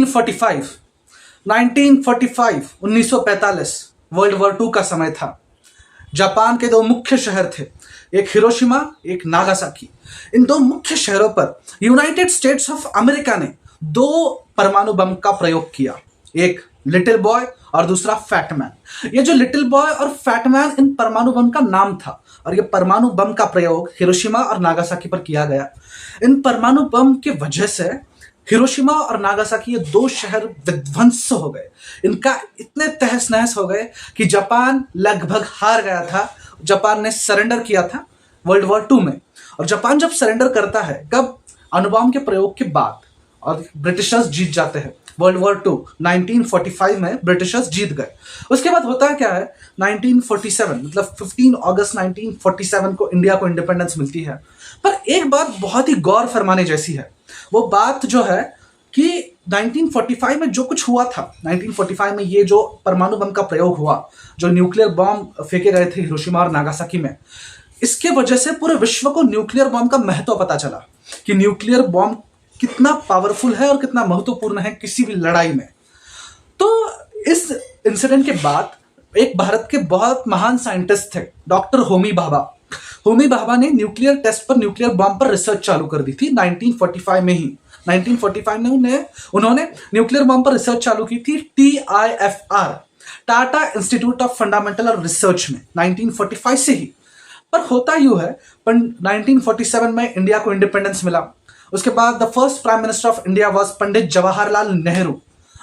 1945 1945 world war to का समय था। जापान के दो मुख्य शहर थे, एक हिरोशिमा, एक नागासाकी। इन दो मुख्य शहरों पर यूनाइटेड स्टेट्स ऑफ अमेरिका ने दो परमाणु बम का प्रयोग किया, एक लिटिल बॉय और दूसरा फैटमैन। ये जो लिटिल बॉय और फैटमैन इन परमाणु बम का नाम था, और ये परमाणु बम का प्रयोग हिरोशिमा और नागासाकी पर किया गया। इन परमाणु बम की वजह से हिरोशिमा और नागासाकी ये दो शहर विध्वंस हो गए। इनका इतने तहस नहस हो गए कि जापान लगभग हार गया था। जापान ने सरेंडर किया था वर्ल्ड वॉर टू में। और जापान जब सरेंडर करता है, कब? अणुबॉम्ब के प्रयोग के बाद, और ब्रिटिशर्स जीत जाते हैं। वर्ल्ड वॉर टू 1945 में ब्रिटिशर्स जीत गए। उसके बाद होता है क्या है, 1947 मतलब 15 अगस्त 1947 को इंडिया को इंडिपेंडेंस मिलती है। पर एक बात बहुत ही गौर फरमाने जैसी है। वो बात जो है कि 1945 में जो कुछ हुआ था, 1945 में ये जो परमाणु बम का प्रयोग हुआ, जो न्यूक्लियर बॉम्ब फेंके गए थे हिरोशिमा और नागासाकी में, इसके वजह से पूरे विश्व को न्यूक्लियर बॉम्ब का महत्व पता चला कि न्यूक्लियर बॉम्ब कितना पावरफुल है और कितना महत्वपूर्ण है किसी भी लड़ाई में। तो इस इंसिडेंट के बाद एक भारत के बहुत महान साइंटिस्ट थे, डॉक्टर होमी भाभा। होमी भाभा ने न्यूक्लियर टेस्ट पर, न्यूक्लियर बॉम्ब पर रिसर्च चालू कर दी थी 1945 में ही। 1945 में उन्होंने न्यूक्लियर बॉम्ब पर रिसर्च चालू की थी TIFR, Tata institute of fundamental और रिसर्च में, 1945 से ही। पर होता यूं है, 1947 में इंडिया को इंडिपेंडेंस मिला। उसके बाद the first prime minister of India was Pandit Jawaharlal Nehru.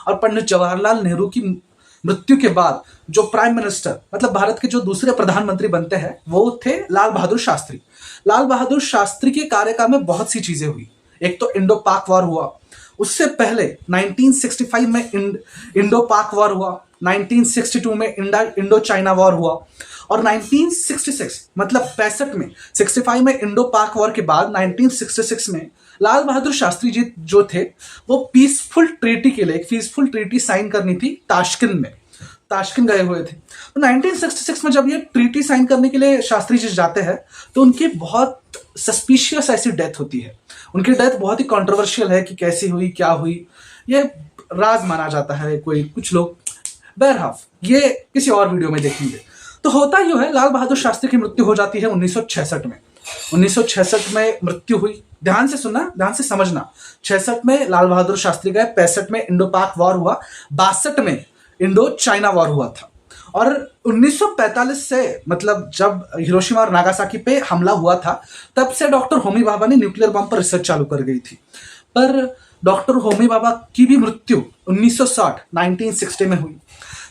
और पंडित जवाहरलाल नेहरू की मृत्यु के बाद जो प्राइम मिनिस्टर, मतलब भारत के जो दूसरे प्रधानमंत्री बनते हैं, वो थे लाल बहादुर शास्त्री। लाल बहादुर शास्त्री के कार्यकाल में बहुत सी चीजें हुई। एक तो इंडो पाक वॉर हुआ, उससे पहले 1965 में इंडो पाक वॉर हुआ, 1962 में इंडो चाइना वॉर हुआ, और 1966 मतलब 65 में, 65 में इंडो पाक वॉर के बाद 1966 में लाल बहादुर शास्त्री जी जो थे, वो पीसफुल ट्रीटी के लिए एक पीसफुल ट्रीटी साइन करनी थी ताशकंद में। ताशकंद गए हुए थे। तो 1966 में जब ये ट्रीटी साइन करने के लिए शास्त्री जी जाते हैं, तो उनकी बहुत सस्पिशियस ऐसी डेथ होती है। उनकी डेथ बहुत ही कंट्रोवर्शियल है कि कैसी हुई, क्या हुई, ये राज माना जाता है कुछ लोग। बहरहाल ये किसी और वीडियो में देखेंगे। तो होता यूं है, लाल बहादुर शास्त्री की मृत्यु हो जाती है 1966 में। 1966 में मृत्यु हुई। ध्यान से सुनना, ध्यान से समझना। 66 में लाल बहादुर शास्त्री गए, 65 में इंडो पाक वॉर हुआ, 62 में इंडो चाइना वॉर हुआ था। और 1945 से, मतलब जब हिरोशिमा और नागासाकी पे हमला हुआ था, तब से डॉक्टर होमी भाभा ने न्यूक्लियर बम पर रिसर्च चालू कर गई थी। पर डॉक्टर होमी भाभा की भी मृत्यु 1960 में हुई।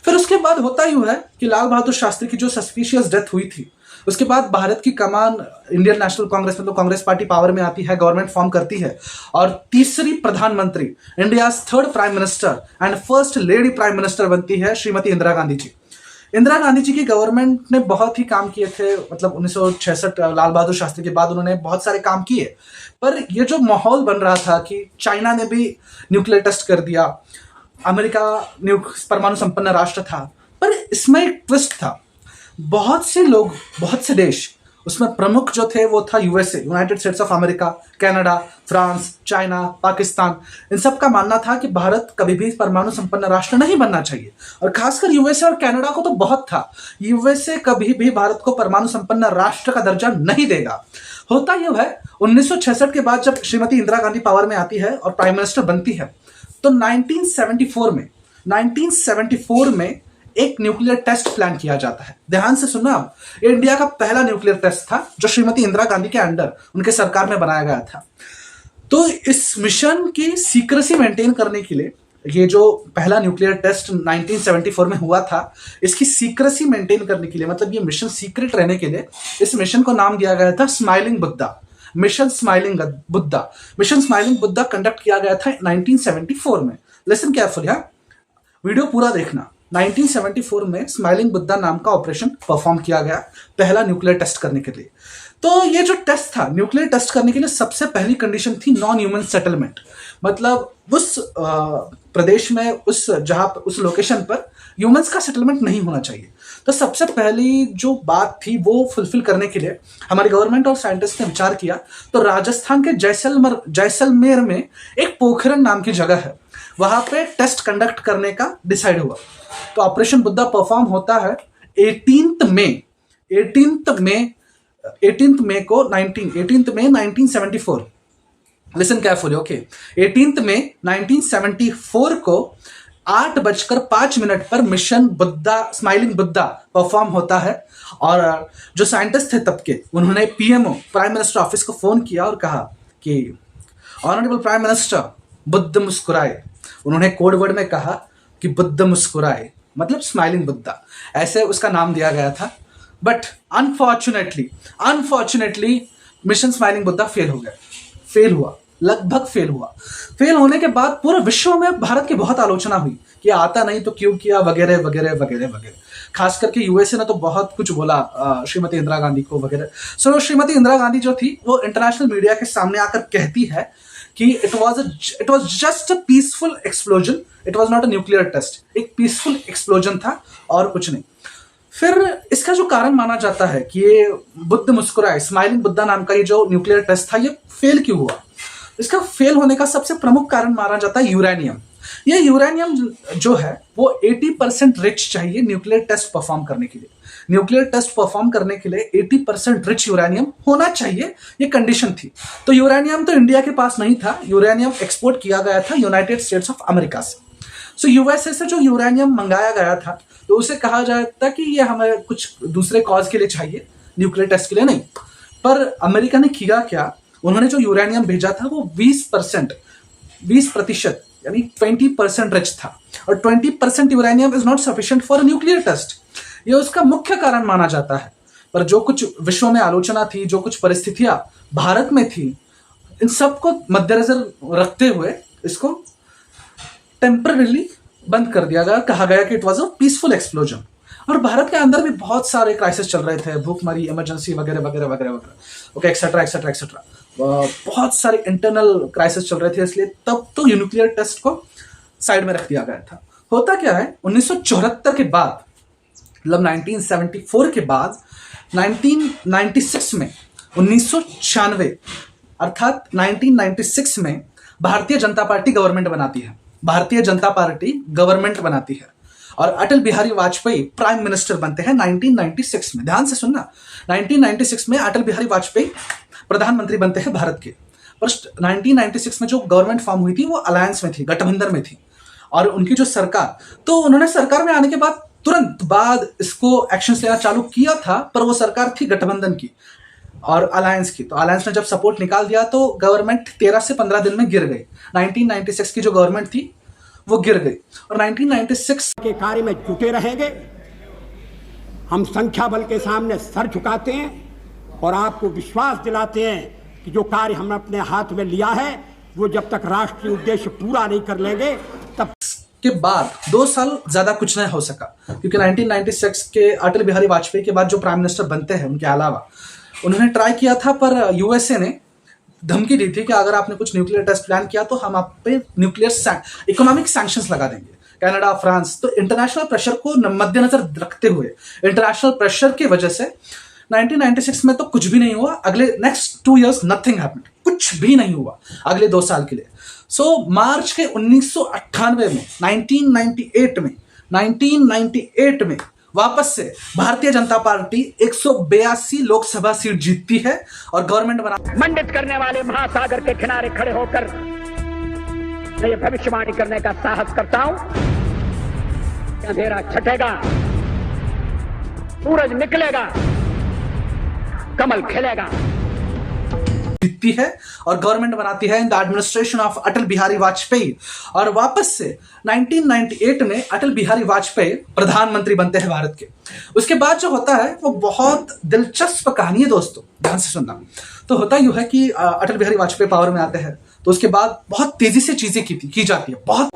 फिर उसके बाद होता यूं है कि लाल बहादुर शास्त्री की जो सस्पिशियस डेथ हुई थी, उसके बाद भारत की कमान इंडियन नेशनल कांग्रेस में, तो कांग्रेस पार्टी पावर में आती है, गवर्नमेंट फॉर्म करती है, और तीसरी प्रधानमंत्री, India third prime minister and first lady prime minister बनती है श्रीमती इंदिरा गांधी जी। इंदिरा गांधी जी की गवर्नमेंट ने बहुत ही काम किए थे, मतलब 1966 लाल बहादुर शास्त्री के बाद उन्होंने बहुत सारे काम किए। पर ये जो माहौल बन रहा था कि चाइना ने भी न्यूक्लियर टेस्ट कर दिया, अमेरिका परमाणु संपन्न राष्ट्र था, पर इसमें एक ट्विस्ट था। बहुत से लोग, बहुत से देश, उसमें प्रमुख जो थे वो था USA, United States of America, Canada, France, China, Pakistan. इन सब का मानना था कि भारत कभी भी परमाणु संपन्न राष्ट्र नहीं बनना चाहिए। और खासकर यूएसए और कनाडा को तो बहुत था, यूएसए कभी भी भारत को परमाणु संपन्न राष्ट्र का दर्जा नहीं देगा। होता यह है, 1966 के बाद जब श्रीमती इंदिरा गांधी पावर में आती है और प्राइम मिनिस्टर बनती है, तो 1974 में एक न्यूक्लियर टेस्ट प्लान किया जाता है। ध्यान से सुनना, अब ये इंडिया का पहला न्यूक्लियर टेस्ट था जो श्रीमती इंदिरा गांधी के अंडर उनके सरकार में बनाया गया था। तो इस मिशन की सीक्रेसी मेंटेन करने के लिए, ये जो पहला न्यूक्लियर टेस्ट 1974 में हुआ था, इसकी सीक्रेसी मेंटेन करने के लिए, मतलब ये मिशन सीक्रेट रहने के लिए, इस मिशन को नाम दिया गया था smiling Buddha, mission smiling Buddha. Mission smiling Buddha conduct किया गया था 1974 में। लिसन केयरफुल, यहाँ वीडियो पूरा देखना। 1974 में स्माइलिंग बुद्धा नाम का ऑपरेशन परफॉर्म किया गया, पहला न्यूक्लियर टेस्ट करने के लिए। तो ये जो टेस्ट था, न्यूक्लियर टेस्ट करने के लिए सबसे पहली कंडीशन थी नॉन ह्यूमन सेटलमेंट। मतलब उस प्रदेश में, उस लोकेशन पर ह्यूमंस का सेटलमेंट नहीं होना चाहिए। तो सबसे पहली जो बात थी वो फुलफिल करने के लिए हमारी गवर्नमेंट और साइंटिस्ट ने विचार किया। तो राजस्थान के जैसलमेर में एक पोखरन नाम की जगह है, वहां पे टेस्ट कंडक्ट करने का डिसाइड हुआ। तो ऑपरेशन बुद्धा परफॉर्म होता है 18th मई को 1974। Listen carefully, okay. 18 मई 1974 को 8:05 पर mission Buddha, smiling Buddha perform होता है। और जो साइंटिस्ट थे तब के, उन्होंने पीएमओ, प्राइम मिनिस्टर ऑफिस को फोन किया और कहा कि ऑनरेबल प्राइम मिनिस्टर, बुद्ध मुस्कुराए। उन्होंने कोड वर्ड में कहा कि बुद्ध मुस्कुराए, मतलब स्माइलिंग बुद्धा, ऐसे उसका नाम दिया गया था। But unfortunately mission smiling Buddha fail हुआ, लगभग फेल हुआ। फेल होने के बाद पूरे विश्व में भारत की बहुत आलोचना हुई कि आता नहीं तो क्यों किया, वगैरह वगैरह वगैरह वगैरह। खास करके यूएसए ने तो बहुत कुछ बोला श्रीमती इंदिरा गांधी को वगैरह। सो श्रीमती इंदिरा गांधी जो थी वो इंटरनेशनल मीडिया के सामने आकर कहती है कि it was just a peaceful explosion, it was not a nuclear test. एक पीसफुल एक्सप्लोजन था और कुछ नहीं। फिर इसका जो कारण माना जाता है कि ये बुद्ध मुस्कुराए, स्माइलिंग बुद्धा नाम का ये जो न्यूक्लियर टेस्ट था, ये फेल क्यों हुआ? इसका फेल होने का सबसे प्रमुख कारण माना जाता है यूरेनियम। ये यूरेनियम जो है वो 80% रिच चाहिए न्यूक्लियर टेस्ट परफॉर्म करने के लिए। न्यूक्लियर टेस्ट परफॉर्म करने के लिए 80% रिच यूरेनियम होना चाहिए, ये कंडीशन थी। तो यूरेनियम तो इंडिया के पास नहीं था, यूरेनियम एक्सपोर्ट किया गया था यूनाइटेड स्टेट्स ऑफ अमेरिका से। सो यूएसए से जो यूरेनियम मंगाया गया था, तो उसे कहा जाता कि ये हमें कुछ दूसरे कॉज के लिए चाहिए, न्यूक्लियर टेस्ट के लिए नहीं। पर अमेरिका ने किया क्या, उन्होंने जो यूरेनियम भेजा था वो 20% यानी 20% रिच था। और 20% uranium is not sufficient for nuclear test, ये उसका मुख्य कारण माना जाता है। पर जो कुछ विश्व में आलोचना थी, जो कुछ परिस्थितियां भारत में थी, इन सबको मद्देनजर रखते हुए इसको टेम्पररीली बंद कर दिया गया। कहा गया कि it was a peaceful explosion. और भारत के अंदर भी बहुत सारे क्राइसिस चल रहे थे, भूखमरी, इमरजेंसी वगैरह वगैरह वगैरह वगैरह, ओके, एक्सेट्रा एक्सेट्रा एक्सेट्रा। बहुत सारे इंटरनल क्राइसिस चल रहे थे, इसलिए तब तो न्यूक्लियर टेस्ट को साइड में रख दिया गया था। होता क्या है, 1974 के बाद, मतलब 1974 के बाद 1996 में, 1996 अर्थात 1996 में भारतीय जनता पार्टी गवर्नमेंट बनाती है। भारतीय जनता पार्टी गवर्नमेंट बनाती है और अटल बिहारी वाजपेयी प्राइम मिनिस्टर बनते हैं 1996 में। ध्यान से सुनना, 1996 में अटल बिहारी वाजपेयी प्रधानमंत्री बनते हैं भारत के। पर 1996 में जो गवर्नमेंट फॉर्म हुई थी वो अलायंस में थी, गठबंधन में थी। और उनकी जो सरकार, तो उन्होंने सरकार में आने के बाद तुरंत बाद इसको एक्शंस लेना चालू किया था, पर वो सरकार थी गठबंधन की और अलायंस की। तो अलायंस ने जब सपोर्ट निकाल दिया तो गवर्नमेंट 13 से 15 दिन में गिर गई। 1996 की जो गवर्नमेंट थी वो गिर गई। और 1996 के कार्य में जुटे रहेंगे। हम संख्या बल के सामने सर झुकाते हैं और आपको विश्वास दिलाते हैं कि जो कार्य हमने अपने हाथ में लिया है वो जब तक राष्ट्रीय उद्देश्य पूरा नहीं कर लेंगे तब के बाद 2 साल ज्यादा कुछ नहीं हो सका, क्योंकि 1996 के अटल बिहारी वाजपेयी के बाद जो प्राइम मिनिस्टर बनते हैं उनके अलावा उन्होंने ट्राई किया था, पर यूएसए ने धमकी दी थी कि अगर आपने कुछ न्यूक्लियर टेस्ट प्लान किया तो हम आप पे न्यूक्लियर इकोनॉमिक सैंक्शंस लगा देंगे, कनाडा, फ्रांस। तो इंटरनेशनल प्रेशर को मद्देनजर रखते हुए, इंटरनेशनल प्रेशर की वजह से 1996 में तो कुछ भी नहीं हुआ। अगले नेक्स्ट 2 इयर्स नथिंग हैपेंड, कुछ भी नहीं हुआ अगले 2 साल के लिए। सो मार्च के 1998 में 1998 में वापस से भारतीय जनता पार्टी 182 लोकसभा सीट जीतती है और गवर्नमेंट बना। मंडित करने वाले महासागर के किनारे खड़े होकर मैं ये भविष्यवाणी करने का साहस करता हूं, अंधेरा छटेगा, सूरज निकलेगा, कमल खिलेगा। जीतती है और गवर्नमेंट बनाती है in the administration of Atal Bihari Vajpayee. और वापस से 1998 में अटल बिहारी वाजपेयी प्रधानमंत्री बनते हैं भारत के। उसके बाद जो होता है वो बहुत दिलचस्प कहानी है दोस्तों, ध्यान से सुनना। तो होता यूं है कि अटल बिहारी वाजपेयी पावर में आते हैं, तो उसके बाद बहुत तेजी से चीजें की जाती है। बहुत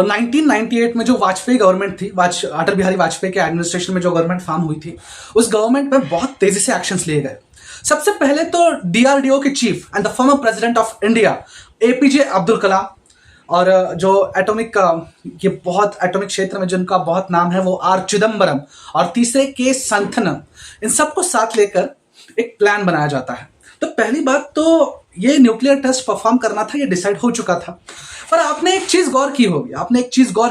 1998 में जो वाजपेयी गवर्नमेंट थी, अटल बिहारी वाजपेयी के एडमिनिस्ट्रेशन में जो गवर्नमेंट फॉर्म हुई थी, उस गवर्नमेंट में बहुत तेजी से एक्शंस लिए गए। सबसे पहले तो डीआरडीओ के chief and the former president of India APJ Abdul Kalam और जो एटॉमिक ये बहुत एटॉमिक क्षेत्र में जिनका बहुत नाम है वो आर चिदम्बरम और तीसरे के संथनम, इन सबको साथ लेकर एक प्लान बनाया जाता है। तो पहली बात तो ये न्यूक्लियर टेस्ट परफॉर्म करना था, ये डिसाइड हो चुका था। पर आपने एक चीज गौर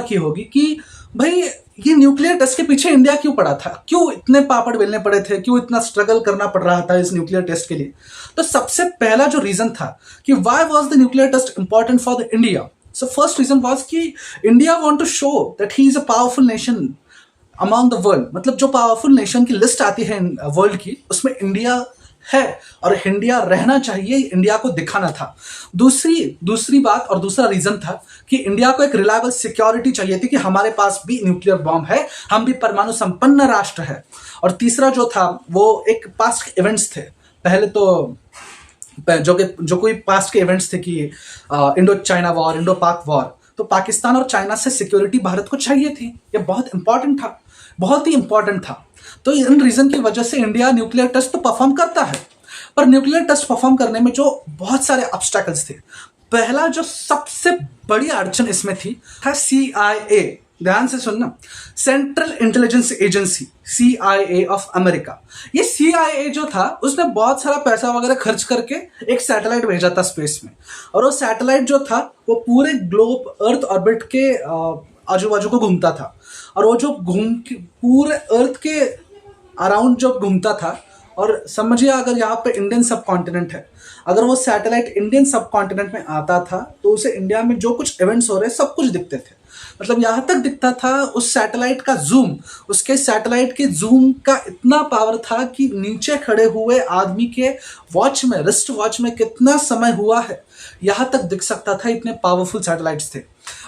की होगी कि भाई ये न्यूक्लियर टेस्ट के पीछे इंडिया क्यों पड़ा था, क्यों इतने पापड़ बेलने पड़े थे, क्यों इतना स्ट्रगल करना पड़ रहा था इस न्यूक्लियर टेस्ट के लिए। तो सबसे पहला जो रीजन था कि why was the nuclear test important for the India, so first reason was कि India want to show that he is a powerful nation among the world. मतलब जो पावरफुल नेशन की लिस्ट आती है वर्ल्ड की, उसमें इंडिया है और इंडिया रहना चाहिए, इंडिया को दिखाना था। दूसरी बात और दूसरा रीजन था कि इंडिया को एक रिलायबल सिक्योरिटी चाहिए थी कि हमारे पास भी न्यूक्लियर बॉम्ब है, हम भी परमाणु संपन्न राष्ट्र है। और तीसरा जो था वो एक पास्ट इवेंट्स थे। पहले तो जो कोई पास्ट के इवेंट्स थे कि इंडो चाइना वॉर, इंडो पाक वॉर, तो पाकिस्तान और चाइना से सिक्योरिटी भारत को चाहिए थी। ये बहुत इंपॉर्टेंट था, बहुत ही इंपॉर्टेंट था। तो इन रीजन की वजह से इंडिया न्यूक्लियर टेस्ट तो परफॉर्म करता है, पर न्यूक्लियर टेस्ट परफॉर्म करने में जो बहुत सारे ऑब्स्टेकल्स थे, पहला जो सबसे बड़ी अड़चन इसमें थी था CIA। ध्यान से सुनना, central intelligence agency, CIA of America. ये CIA जो था उसने बहुत सारा पैसा वगैरह खर्च करके एक सैटेलाइट भेजा था स्पेस में, और वो सैटेलाइट जो था वो पूरे ग्लोब अर्थ ऑर्बिट के आजू बाजू को घूमता था। और वो जो पूरे अर्थ के अराउंड जब घूमता था, और समझिए अगर यहाँ पे इंडियन सब कॉन्टिनेंट है, अगर वो सैटेलाइट इंडियन सब कॉन्टिनेंट में आता था तो उसे इंडिया में जो कुछ इवेंट्स हो रहे सब कुछ दिखते थे। मतलब यहाँ तक दिखता था उस सैटेलाइट का जूम, उसके सैटेलाइट के जूम का इतना पावर था कि नीचे खड़े हुए आदमी के वॉच में, रिस्ट वॉच में कितना समय हुआ है यहाँ तक दिख सकता था, इतने पावरफुल सैटेलाइट्स थे।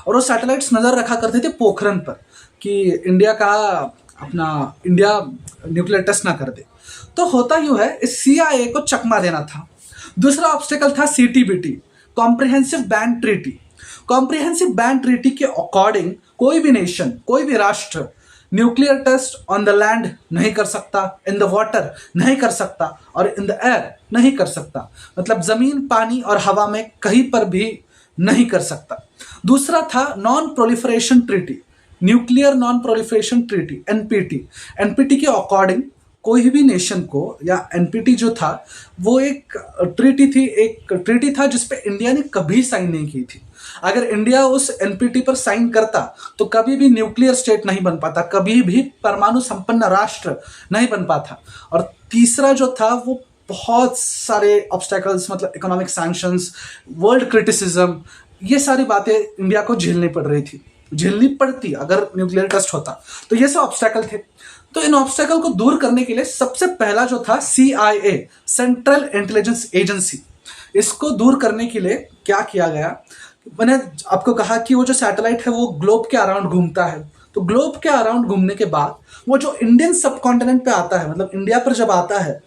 और वो सैटेलाइट्स नजर रखा करते थे पोखरन पर कि इंडिया न्यूक्लियर टेस्ट ना कर दे। तो होता यूं है, इस CIA को चकमा देना था। दूसरा ऑब्स्टेकल था CTBT, comprehensive band treaty. Comprehensive band treaty के अकॉर्डिंग कोई भी नेशन, कोई भी राष्ट्र nuclear test on the land नहीं कर सकता, इन द वाटर नहीं कर सकता, और इन द एयर नहीं कर सकता। मतलब जमीन, पानी और हवा में कहीं पर भी नहीं कर सकता। दूसरा था non proliferation treaty, nuclear non proliferation treaty, NPT के अकॉर्डिंग कोई भी नेशन को, या NPT जो था वो एक ट्रीटी था जिसपे इंडिया ने कभी साइन नहीं की थी। अगर इंडिया उस NPT पर साइन करता तो कभी भी न्यूक्लियर स्टेट नहीं बन पाता, कभी भी परमाणु संपन्न राष्ट्र नहीं बन पाता। और तीसरा जो था वो बहुत सारे ऑब्स्टेकल्स, मतलब इकोनॉमिक सैंक्शंस, वर्ल्ड क्रिटिसिज्म, ये सारी बातें इंडिया को झेलनी पड़ती अगर न्यूक्लियर टेस्ट होता। तो ये सब ऑब्स्टेकल थे। तो इन ऑब्स्टेकल को दूर करने के लिए सबसे पहला जो था CIA, सेंट्रल इंटेलिजेंस एजेंसी, इसको दूर करने के लिए क्या किया गया, मैंने आपको कहा कि वो जो सैटेलाइट है वो ग्लोब के अराउंड घूमता है। तो ग्लोब के अराउंड घूमने के बाद वो जो इंडियन सब कॉन्टिनेंट पे आता है, मतलब इंडिया पर जब आता है,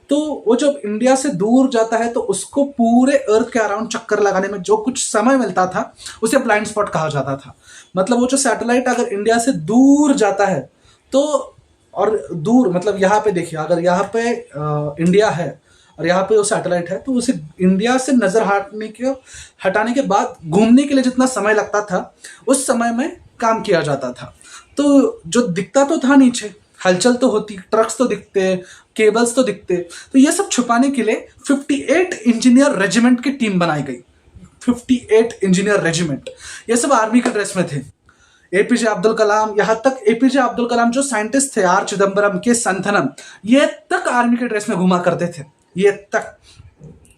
तो वो जब इंडिया से दूर जाता है तो उसको पूरे अर्थ के अराउंड चक्कर लगाने में जो कुछ समय मिलता था उसे ब्लाइंड स्पॉट कहा जाता था। मतलब वो जो सैटेलाइट अगर इंडिया से दूर जाता है तो, और दूर मतलब यहाँ पे देखिए, अगर यहाँ पे इंडिया है और यहाँ पे वो सैटेलाइट है, तो उसे इंडिया से नजर हटाने के बाद घूमने के लिए जितना समय लगता था उस समय में काम किया जाता था। तो जो दिखता तो था नीचे, हलचल तो होती, ट्रक्स तो दिखते, केबल्स तो दिखते, तो ये सब छुपाने के लिए 58 इंजीनियर रेजिमेंट की टीम बनाई गई। 58 इंजीनियर रेजिमेंट, ये सब आर्मी के ड्रेस में थे। APJ अब्दुल कलाम, यहाँ तक APJ अब्दुल कलाम जो साइंटिस्ट थे, आर चिदम्बरम, के संथनम, ये तक आर्मी के ड्रेस में घुमा करते थे, ये तक।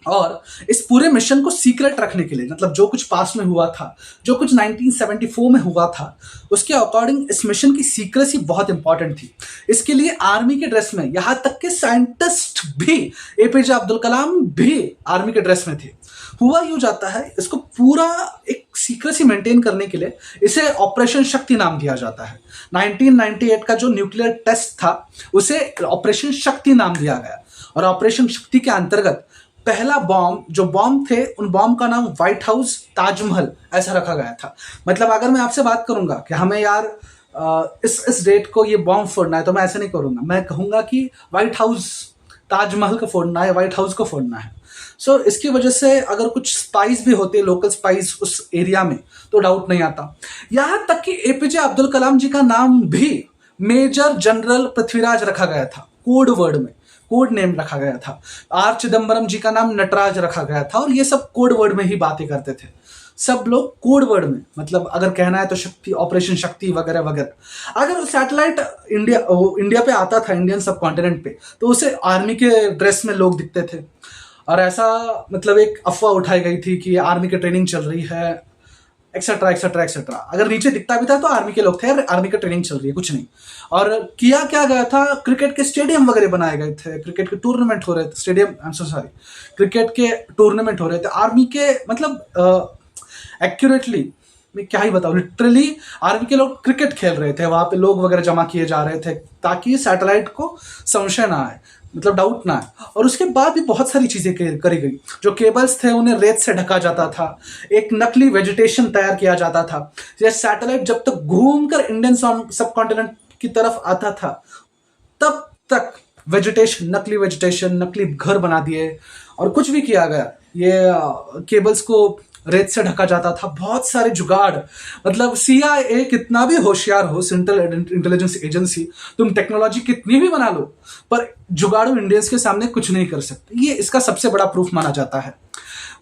और इस पूरे मिशन को सीक्रेट रखने के लिए, मतलब जो कुछ पास्ट में हुआ था, जो कुछ 1974 में हुआ था, उसके अकॉर्डिंग इस मिशन की सीक्रेसी बहुत इंपॉर्टेंट थी। इसके लिए आर्मी के ड्रेस में, यहां तक के साइंटिस्ट भी, APJ अब्दुल कलाम भी आर्मी के ड्रेस में थे। हुआ यूं जाता है, इसको पूरा एक सीक्रेसी मेंटेन करने के लिए इसे ऑपरेशन शक्ति नाम दिया जाता है। 1998 का जो न्यूक्लियर टेस्ट था उसे ऑपरेशन शक्ति नाम दिया गया, और ऑपरेशन शक्ति के अंतर्गत पहला बॉम्ब थे, उन बॉम्ब का नाम व्हाइट हाउस, ताजमहल ऐसा रखा गया था। मतलब अगर मैं आपसे बात करूंगा कि हमें यार इस डेट को ये बॉम्ब फोड़ना है, तो मैं ऐसे नहीं करूंगा, मैं कहूंगा कि व्हाइट हाउस, ताजमहल को फोड़ना है, व्हाइट हाउस को फोड़ना है। सो इसकी वजह से अगर कुछ स्पाइस भी होते, लोकल स्पाइस उस एरिया में, तो डाउट नहीं आता। यहां तक कि एपीजे अब्दुल कलाम जी का नाम भी मेजर जनरल पृथ्वीराज रखा गया था, कोड वर्ड में, कोड नेम रखा गया था। आर चिदम्बरम जी का नाम नटराज रखा गया था, और ये सब कोड वर्ड में ही बातें करते थे। सब लोग कोड वर्ड में, मतलब अगर कहना है तो शक्ति, ऑपरेशन शक्ति वगैरह वगैरह। अगर सैटेलाइट इंडिया पे आता था, इंडियन सब कॉन्टिनेंट पे, तो उसे आर्मी के ड्रेस में लोग दिखते थे, और ऐसा मतलब एक अफवाह उठाई गई थी कि आर्मी की ट्रेनिंग चल रही है, एक्सेट्रा एक्सेट्रा एक्सेट्रा। अगर नीचे दिखता भी था तो आर्मी के लोग थे, आर्मी की ट्रेनिंग चल रही है, कुछ नहीं। और किया क्या गया था, क्रिकेट के स्टेडियम वगैरह बनाए गए थे, क्रिकेट के टूर्नामेंट हो रहे थे, stadium, I am so sorry, cricket के टूर्नामेंट हो रहे थे आर्मी के, मतलब एक्यूरेटली मैं क्या ही बताऊं, लिटरली आर्मी के लोग क्रिकेट खेल रहे थे, वहां पे लोग वगैरह जमा किए जा रहे थे ताकि सैटेलाइट को संशय ना आए, मतलब डाउट ना आए। और उसके बाद भी बहुत सारी चीजें करी गई। जो केबल्स थे उन्हें रेत से ढका जाता था, एक नकली वेजिटेशन तैयार किया जाता था। ये सैटेलाइट जब तक घूमकर इंडियन सब कॉन्टिनेंट की तरफ आता था, तब तक वेजिटेशन, नकली घर बना दिए, और कुछ भी किया गया। ये केबल्स को रेत से ढका जाता था, बहुत सारे जुगाड़। मतलब CIA कितना भी होशियार हो, सेंट्रल इंटेलिजेंस एजेंसी, तुम टेक्नोलॉजी कितनी भी बना लो, पर जुगाड़ू इंडियंस के सामने कुछ नहीं कर सकते। ये इसका सबसे बड़ा प्रूफ माना जाता है।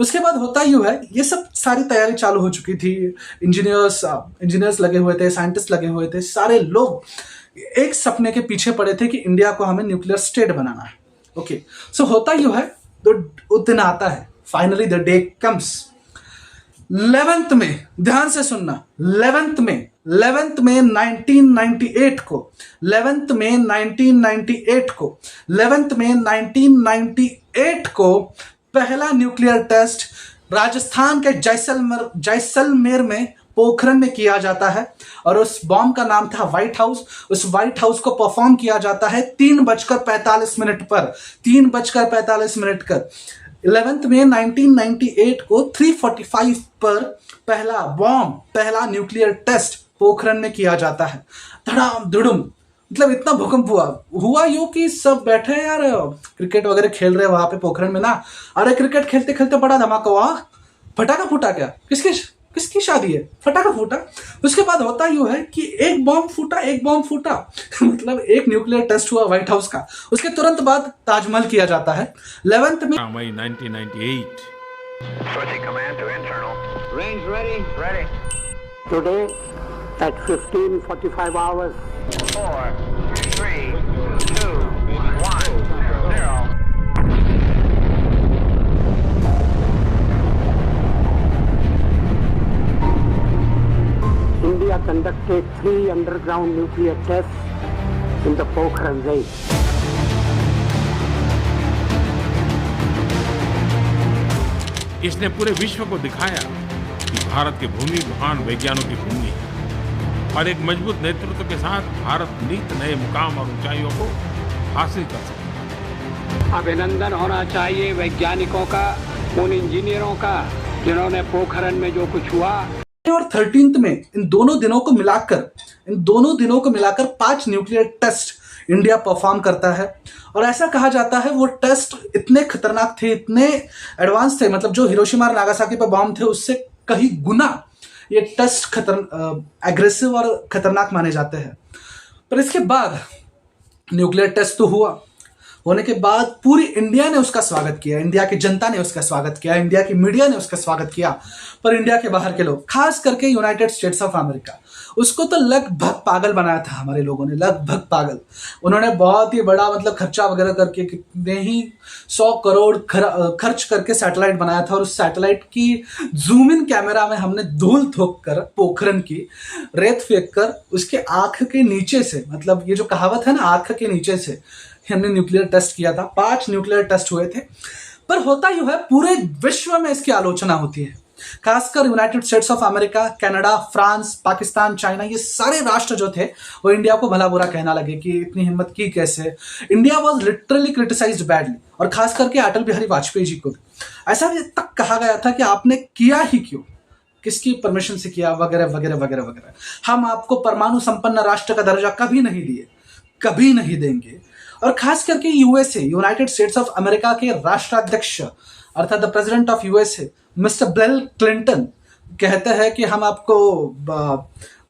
उसके बाद होता यूं है, ये सब सारी तैयारी चालू हो चुकी थी, इंजीनियर्स लगे हुए थे, साइंटिस्ट लगे हुए थे, सारे लोग एक सपने के पीछे पड़े थे कि इंडिया को हमें न्यूक्लियर स्टेट बनाना है। ओके, सो होता यूं है, तो दिन आता है, finally the day comes. 11th में, ध्यान से सुनना, 11th में 1998 को 11th में 1998 को पहला न्यूक्लियर टेस्ट राजस्थान के जैसलमेर में, पोखरण में किया जाता है, और उस बॉम्ब का नाम था व्हाइट हाउस। उस व्हाइट हाउस को परफॉर्म किया जाता है 3:45 पर, 3:45 कर 11th में 1998 को 3:45 पर पहला न्यूक्लियर टेस्ट पोखरण में किया जाता है। धड़ाम धुड़ुम, मतलब इतना भूकंप हुआ यूं कि सब बैठे यार, क्रिकेट वगैरह खेल रहे वहां पे पोखरण में ना। अरे क्रिकेट खेलते खेलते बड़ा धमाका हुआ, फटाका फूटा। क्या, किसकी शादी है, फटाका फूटा। उसके बाद होता यूं है कि एक बॉम्ब फूटा मतलब एक न्यूक्लियर टेस्ट हुआ व्हाइट हाउस का। उसके तुरंत बाद ताजमहल किया जाता है 11th में। May 1998. Switching command to internal. Range ready? Ready. Today at 15:45 hours. 4, 3, 2, 1, 0. India conducted 3 underground nuclear tests in the Pokhran range. इसने पूरे विश्व को दिखाया कि भारत की भूमि महान वैज्ञानिकों की भूमि है, और एक मजबूत नेतृत्व के साथ भारत नित नए मुकाम और ऊंचाइयों को हासिल कर सकता है। अभिनंदन होना चाहिए वैज्ञानिकों का, उन इंजीनियरों का जिन्होंने पोखरण में जो कुछ हुआ। और 13th में इन दोनों दिनों को मिलाकर 5 न्यूक्लियर टेस्ट इंडिया परफॉर्म करता है। और ऐसा कहा जाता है वो टेस्ट इतने खतरनाक थे, इतने एडवांस थे, मतलब जो हिरोशिमा और नागासाकी पर बॉम्ब थे उससे कहीं गुना ये टेस्ट एग्रेसिव और खतरनाक माने जाते हैं। पर इसके बाद न्यूक्लियर टेस्ट तो होने के बाद पूरी इंडिया ने उसका स्वागत किया, इंडिया की जनता ने उसका स्वागत किया, इंडिया की मीडिया ने उसका स्वागत किया। पर इंडिया के बाहर के लोग, खास करके यूनाइटेड स्टेट्स ऑफ अमेरिका, उसको तो लगभग पागल बनाया था हमारे लोगों ने, लगभग पागल। उन्होंने बहुत ही बड़ा मतलब खर्चा वगैरह करके, कितने ही 100 करोड़ खर्च करके सैटेलाइट बनाया था। और उस सैटेलाइट की जूम इन कैमरा में हमने धूल थोक कर, पोखरण की रेत फेंक कर, उसके आंख के नीचे से, मतलब ये जो कहावत है ना, आंख के नीचे से हमने न्यूक्लियर टेस्ट किया था। 5 न्यूक्लियर टेस्ट हुए थे। पर होता यूं है, पूरे विश्व में इसकी आलोचना होती है, खासकर United States of America, Canada, France, Pakistan, China, ये सारे राष्ट्र जो थे वो इंडिया को भला बुरा कहना लगे कि इतनी हिम्मत की कैसे। India was literally criticised badly, और खास करके अटल बिहारी वाजपेयी जी को ऐसा भी तक कहा गया था कि आपने किया ही क्यों, किसकी परमिशन से किया, वगैरह वगैरह वगैरह वगैरह। हम आपको परमाणु संपन्न राष्ट्र का दर्जा कभी नहीं दिए, कभी नहीं देंगे। और खास करके USA, United States of America के राष्ट्राध्यक्ष अर्थात the president of USA mister bill Clinton कहते हैं कि हम आपको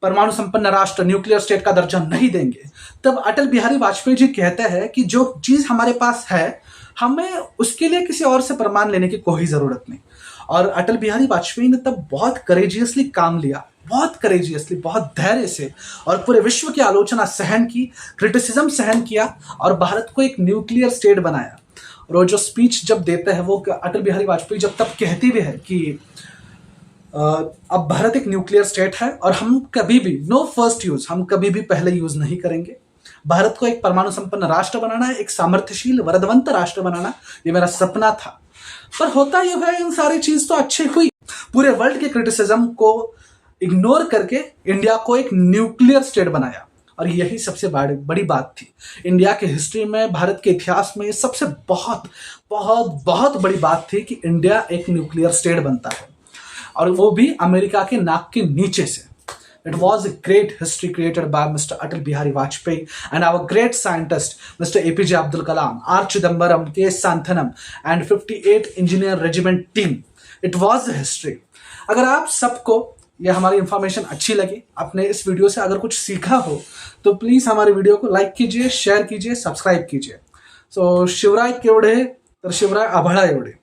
परमाणु संपन्न राष्ट्र, न्यूक्लियर स्टेट का दर्जा नहीं देंगे, तब अटल बिहारी वाजपेयी जी कहते हैं कि जो चीज हमारे पास है हमें उसके लिए किसी और से प्रमाण लेने की कोई जरूरत नहीं। और अटल बिहारी वाजपेयी ने तब बहुत करेजियसली काम लिया, बहुत करेजियसली, बहुत धैर्य से, और पूरे विश्व की आलोचना सहन की, क्रिटिसिज्म सहन किया और भारत को एक न्यूक्लियर स्टेट बनाया। और वो जो स्पीच जब देते हैं वो अटल बिहारी वाजपेयी जब तब कहती भी है कि अब भारत एक न्यूक्लियर स्टेट है और हम कभी भी, नो फर्स्ट यूज, हम कभी भी पहले यूज नहीं करेंगे। भारत को एक परमाणु संपन्न राष्ट्र बनाना है, एक सामर्थ्यशील वरदवंत राष्ट्र बनाना, ये मेरा सपना था। पर होता यह है, इन सारी चीज तो अच्छी हुई, पूरे वर्ल्ड के क्रिटिसिज्म को इग्नोर करके इंडिया को एक न्यूक्लियर स्टेट बनाया। और यही सबसे बड़ी बात थी इंडिया के हिस्ट्री में, भारत के इतिहास में, सबसे बहुत बहुत बहुत बड़ी बात थी कि इंडिया एक न्यूक्लियर स्टेट बनता है, और वो भी अमेरिका के नाक के नीचे से। It was a great history created by Mr. Atal Bihari Vajpayee and our great scientist Mr. APJ Abdul Kalam, R. Chidambaram, K. Santhanam and 58 Engineer Regiment team. It was a history. अगर आप सबको यह हमारी information अच्छी लगी, आपने इस video से अगर कुछ सीखा हो, तो प्लीज हमारे वीडियो को लाइक कीजिए, शेयर कीजिए, सब्सक्राइब कीजिए। सो शिवराय केवढे तर शिवराय आभाळा एवढे।